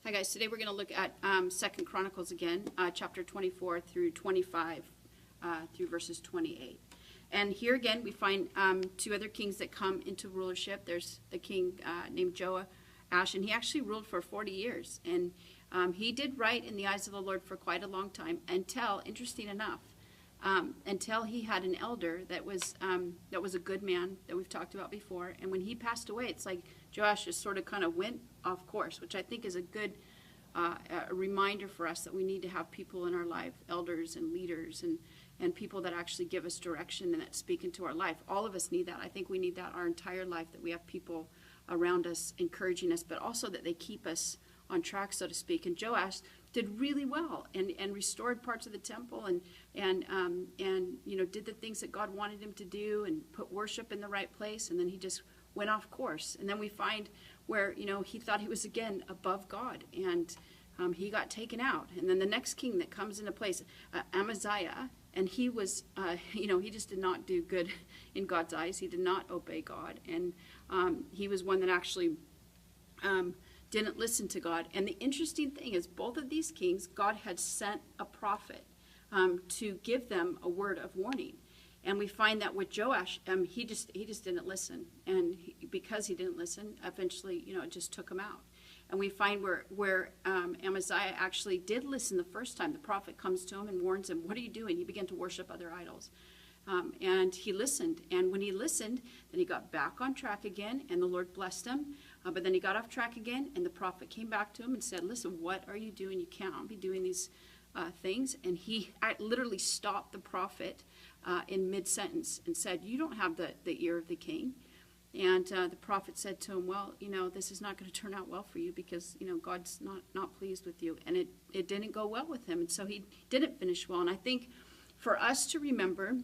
Hi guys, today we're going to look at 2 Chronicles again, chapter 24 through 25 through verses 28. And here again we find two other kings that come into rulership. There's the king named Joash, and he actually ruled for 40 years. And he did right in the eyes of the Lord for quite a long time until, interesting enough, until he had an elder that was a good man that we've talked about before. And when he passed away, it's like Joash just sort of kind of went off course, which I think is a good a reminder for us that we need to have people in our life, elders and leaders and people that actually give us direction and that speak into our life. All of us need that. I think we need that our entire life, that we have people around us encouraging us, but also that they keep us on track, so to speak. And Joash did really well and restored parts of the temple and did the things that God wanted him to do and put worship in the right place. And then he just went off course. And then we find where he thought he was again above God, and he got taken out. And then the next king that comes into place, Amaziah, and he was he just did not do good in God's eyes. He did not obey God, and he was one that actually didn't listen to God. And the interesting thing is, both of these kings, God had sent a prophet to give them a word of warning. And we find that with Joash, he just didn't listen, and because he didn't listen, eventually it just took him out. And we find where Amaziah actually did listen the first time. The prophet comes to him and warns him, "What are you doing?" He began to worship other idols, and he listened. And when he listened, then he got back on track again, and the Lord blessed him. But then he got off track again, and the prophet came back to him and said, "Listen, what are you doing? You can't be doing these things." And he literally stopped the prophet in mid-sentence and said, "You don't have the ear of the king." And the prophet said to him, "Well, this is not going to turn out well for you, because God's not pleased with you." And it didn't go well with him, and so he didn't finish well. And I think for us to remember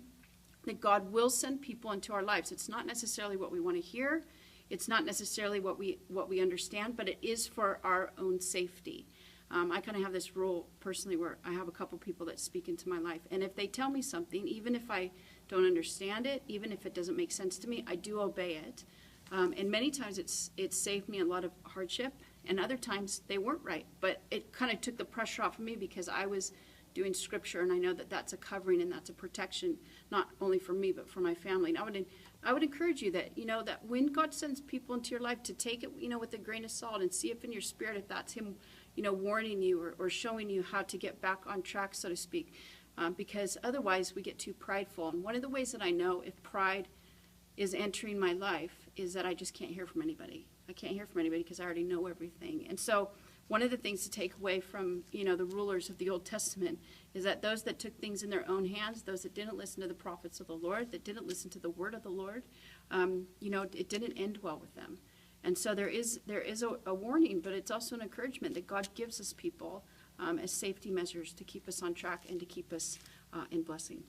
that God will send people into our lives. It's not necessarily what we want to hear. It's not necessarily what we understand, but it is for our own safety. I kind of have this rule personally where I have a couple people that speak into my life, and if they tell me something, even if I don't understand it, even if it doesn't make sense to me, I do obey it. And many times it's saved me a lot of hardship, and other times they weren't right, but it kind of took the pressure off of me because I was doing scripture, and I know that that's a covering and that's a protection, not only for me but for my family. And I would encourage you that that when God sends people into your life, to take it with a grain of salt and see if in your spirit, if that's him warning you or showing you how to get back on track, so to speak, because otherwise we get too prideful. And one of the ways that I know if pride is entering my life is that I just can't hear from anybody. I can't hear from anybody because I already know everything. And so one of the things to take away from the rulers of the Old Testament is that those that took things in their own hands, those that didn't listen to the prophets of the Lord, that didn't listen to the word of the Lord, it didn't end well with them. And so there is a warning, but it's also an encouragement that God gives us people as safety measures to keep us on track and to keep us in blessing.